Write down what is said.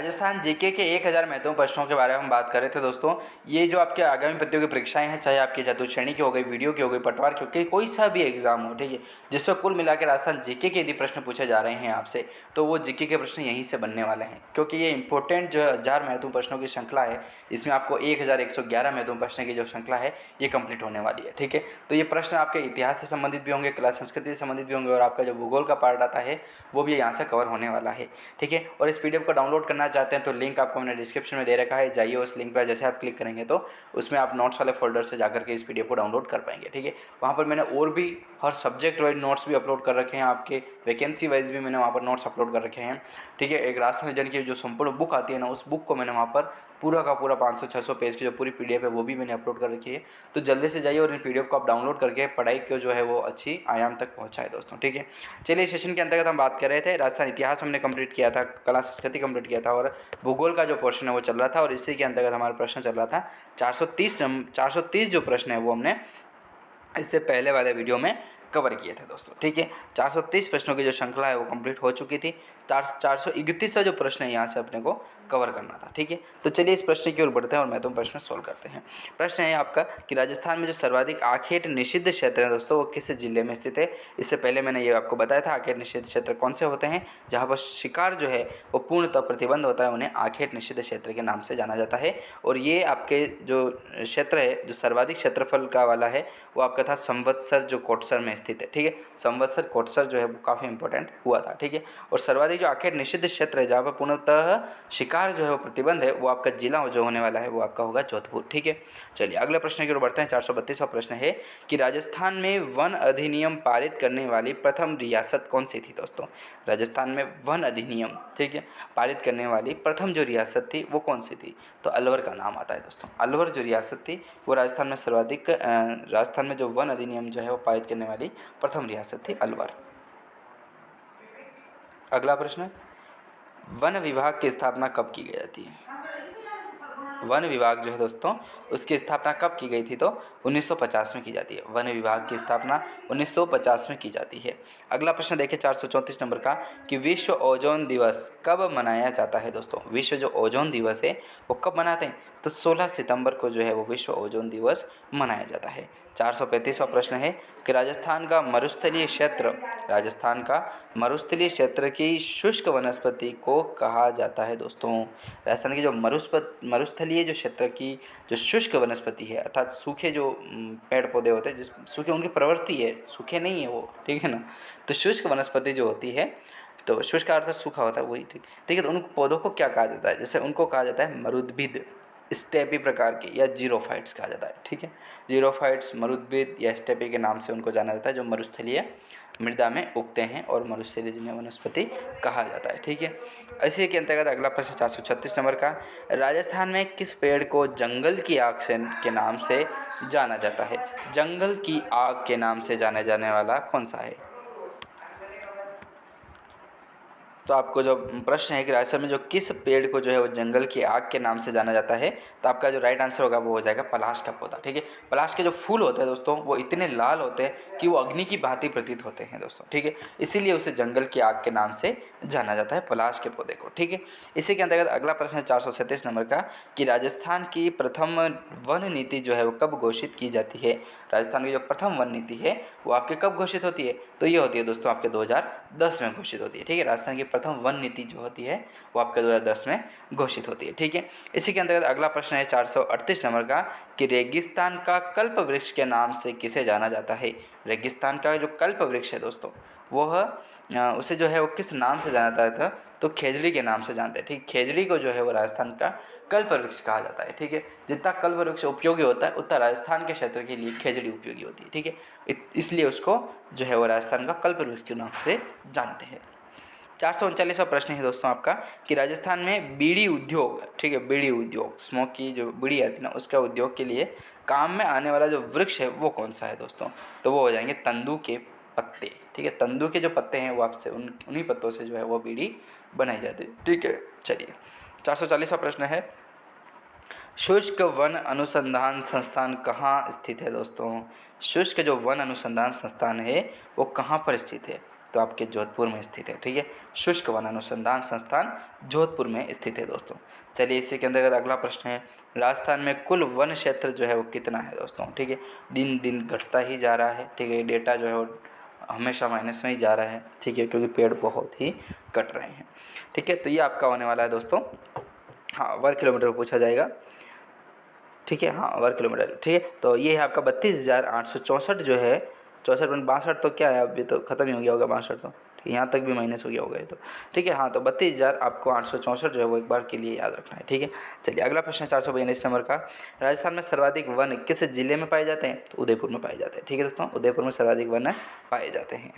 Rajasthan GK के 1000 महत्वपूर्ण प्रश्नों के बारे में हम बात कर रहे थे दोस्तों। ये जो आपके आगामी प्रतियोगी परीक्षाएं हैं, चाहे आपकी चतुश्रेणी की हो गई, वीडियो की हो गई, पटवार की हो गई, कोई सा भी एग्जाम हो, ठीक है, जिसमें कुल मिला के राजस्थान जीके के यदि प्रश्न पूछे जा रहे हैं आपसे, तो वो जीके के प्रश्न यहीं से बनने वाले हैं, क्योंकि ये इंपॉर्टेंट जो 1000 महत्वपूर्ण प्रश्नों की श्रृंखला है, इसमें आपको 1111 महत्वपूर्ण प्रश्न की जो श्रृंखला है ये कंप्लीट होने वाली है। ठीक है, तो ये प्रश्न आपके इतिहास से संबंधित भी होंगे, कला संस्कृति से संबंधित भी होंगे, और आपका जो भूगोल का पार्ट आता है वो भी यहाँ से कवर होने वाला है। ठीक है, और इस पीडीएफ को डाउनलोड करना चाहते हैं तो लिंक आपको मैंने डिस्क्रिप्शन में दे रखा है, जाइए उस लिंक पर, जैसे आप क्लिक करेंगे तो उसमें आप नोट्स वाले फोल्डर से जाकर के इस पीडीएफ को डाउनलोड कर पाएंगे। ठीक है, वहाँ पर मैंने और भी हर सब्जेक्ट वाइज नोट्स भी अपलोड कर रखे हैं, आपके वैकेंसी वाइज भी मैंने वहाँ पर नोट्स अपलोड कर रखे हैं। ठीक है, एक राजस्थान रीजन की जो संपूर्ण बुक आती है ना, उस बुक को मैंने वहाँ पर पूरा का पूरा 500-600 पेज की जो पूरी पीडीएफ है वो भी मैंने अपलोड कर रखी है। तो जल्दी से जाइए और इन पीडीएफ को आप डाउनलोड करके पढ़ाई को जो है वो अच्छी आयाम तक पहुँचाए दोस्तों। ठीक है, चलिए, सेशन के अंतर्गत हम बात कर रहे थे, राजस्थान इतिहास हमने कंप्लीट किया था, कला संस्कृति कंप्लीट किया था, और भूगोल का जो पोर्शन है वो चल रहा था, और इसी के अंतर्गत हमारा प्रश्न चल रहा था 430 जो प्रश्न है वो हमने इससे पहले वाले वीडियो में कवर किए थे दोस्तों। ठीक है, 430 प्रश्नों की जो श्रृंखला है वो कंप्लीट हो चुकी थी। 431वां जो प्रश्न है यहाँ से अपने को कवर करना था। ठीक है, तो चलिए इस प्रश्न की ओर बढ़ते हैं और महत्वपूर्ण प्रश्न सोल्व करते हैं। प्रश्न है आपका कि राजस्थान में जो सर्वाधिक आखेट निषिद्ध क्षेत्र है दोस्तों, वो किस जिले में स्थित है। इससे पहले मैंने ये आपको बताया था आखेट निषिद्ध क्षेत्र कौन से होते हैं, जहाँ पर शिकार जो है वो पूर्णतः प्रतिबंध होता है, उन्हें आखेट निषिद्ध क्षेत्र के नाम से जाना जाता है। और ये आपके जो क्षेत्र है, जो सर्वाधिक क्षेत्रफल का वाला है, वो आपका था संवत्सर जो कोटसर में स्थित है। ठीक है, संवत्सर कोटसर जो है वो काफ़ी इंपॉर्टेंट हुआ था। ठीक है, और सर्वाधिक जो आखेट निषिद्ध क्षेत्र है, जहाँ पर पूर्णतः शिकार जो है वो प्रतिबंध है, वो आपका जिला जो होने वाला है वो आपका होगा जोधपुर। ठीक है, चलिए अगले प्रश्न की ओर बढ़ते हैं। 432वां प्रश्न है कि राजस्थान में वन अधिनियम पारित करने वाली प्रथम रियासत कौन सी थी दोस्तों। राजस्थान में वन अधिनियम, ठीक है, पारित करने वाली प्रथम जो रियासत थी वो कौन सी थी, तो अलवर का नाम आता है दोस्तों। अलवर जो रियासत थी वो राजस्थान में सर्वाधिक राजस्थान में जो वन अधिनियम जो है वो पारित करने वाली प्रथम रियासत थी अलवर। अगला प्रश्न, वन विभाग की स्थापना कब की गई थी। वन विभाग जो है दोस्तों उसकी स्थापना कब की गई थी, तो 1950 में की जाती है। वन विभाग की स्थापना 1950 में की जाती है। अगला प्रश्न देखिए 434 नंबर का कि विश्व ओजोन दिवस कब मनाया जाता है दोस्तों। विश्व जो ओजोन दिवस है वो कब मनाते हैं, तो 16 सितंबर को जो है वो विश्व ओजोन दिवस मनाया जाता है। 435वां प्रश्न है कि राजस्थान का मरुस्थलीय क्षेत्र की शुष्क वनस्पति को कहा जाता है दोस्तों। राजस्थान की जो मरुस्थलीय जो क्षेत्र की जो शुष्क वनस्पति है, अर्थात सूखे जो पेड़ पौधे होते हैं, जिस सूखे उनकी प्रवृत्ति है, सूखे नहीं है वो, ठीक है ना, तो शुष्क वनस्पति जो होती है, तो शुष्क का अर्थ सूखा होता है वही, ठीक है, तो उन पौधों को क्या कहा जाता है, जैसे उनको कहा जाता है मरुद्भिद, स्टेपी प्रकार के, या जीरोफाइट्स कहा जाता है। ठीक है, जीरोफाइट्स, मरुद्भिद या स्टेपी के नाम से उनको जाना जाता है, जो मरुस्थलीय मृदा में उगते हैं और मरुस्थलीय वनस्पति कहा जाता है। ठीक है, इसी के अंतर्गत अगला प्रश्न 436 नंबर का, राजस्थान में किस पेड़ को जंगल की आग के नाम से जाना जाता है। जंगल की आग के नाम से जाने जाने वाला कौन सा है। तो आपको जो प्रश्न है कि राजस्थान में जो किस पेड़ को जो है वो जंगल की आग के नाम से जाना जाता है, तो आपका जो राइट आंसर होगा वो हो जाएगा पलाश का पौधा। ठीक है, पलाश के जो फूल होते हैं दोस्तों वो इतने लाल होते हैं कि वो अग्नि की भांति प्रतीत होते हैं दोस्तों। ठीक है, इसीलिए उसे जंगल की आग के नाम से जाना जाता है, पलाश के पौधे को। ठीक है, इसी के अंतर्गत अगला प्रश्न है 437 नंबर का कि राजस्थान की प्रथम वन नीति जो है वो कब घोषित की जाती है। राजस्थान की जो प्रथम वन नीति है वो आपके कब घोषित होती है, तो ये होती है दोस्तों आपके 2010 में घोषित होती है। ठीक है, राजस्थान की प्रथम वन नीति जो होती है वो आपके 2010 में घोषित होती है। ठीक है, इसी के अंतर्गत अगला प्रश्न है 438 नंबर का कि रेगिस्तान का कल्प वृक्ष के नाम से किसे जाना जाता है। रेगिस्तान का जो कल्प वृक्ष है दोस्तों वह उसे जो है वो किस नाम से जाना जाता है, तो खेजड़ी के नाम से जानते हैं। ठीक, खेजड़ी को जो है वो राजस्थान का कल्प वृक्ष कहा जाता है। ठीक है, जितना कल्प वृक्ष उपयोगी होता है उतना राजस्थान के क्षेत्र के लिए खेजड़ी उपयोगी होती है। ठीक है, इसलिए उसको जो है वो राजस्थान का कल्प वृक्ष के नाम से जानते हैं। 439वां प्रश्न है दोस्तों आपका कि राजस्थान में बीड़ी उद्योग, ठीक है, बीड़ी उद्योग, स्मोक की जो बीड़ी आती है ना उसका उद्योग के लिए काम में आने वाला जो वृक्ष है वो कौन सा है दोस्तों, तो वो हो जाएंगे तंदू के पत्ते। ठीक है, तंदू के जो पत्ते हैं वो आपसे उन्हीं पत्तों से जो है वो बीड़ी बनाई जाती है। ठीक है, चलिए 440वां प्रश्न है शुष्क वन अनुसंधान संस्थान कहाँ स्थित है दोस्तों। शुष्क जो वन अनुसंधान संस्थान है वो कहाँ पर स्थित है, तो आपके जोधपुर में स्थित है। ठीक है, शुष्क वन अनुसंधान संस्थान जोधपुर में स्थित है दोस्तों। चलिए इसी के अंतर्गत अगला प्रश्न है, राजस्थान में कुल वन क्षेत्र जो है वो कितना है दोस्तों। ठीक है, दिन दिन घटता ही जा रहा है। ठीक है, डेटा जो है वो हमेशा माइनस में ही जा रहा है। ठीक है, क्योंकि पेड़ बहुत ही कट रहे हैं। ठीक है, तो ये आपका होने वाला है दोस्तों, हाँ, वर्ग किलोमीटर में पूछा जाएगा। ठीक है, हाँ, वर्ग किलोमीटर। ठीक है, तो ये है आपका 32,864 जो है, 64.62 तो क्या है, अभी तो खत्म ही हो गया होगा 62 तो, यहाँ तक भी माइनस हो गया होगा ये तो। ठीक है, हाँ, तो 32,000 आपको 864 जो है वो एक बार के लिए याद रखना है। ठीक है, चलिए अगला प्रश्न 442 नंबर का, राजस्थान में सर्वाधिक वन किस जिले में पाए जाते हैं, तो उदयपुर में पाए जाते हैं। ठीक है दोस्तों, उदयपुर में सर्वाधिक वन पाए जाते हैं।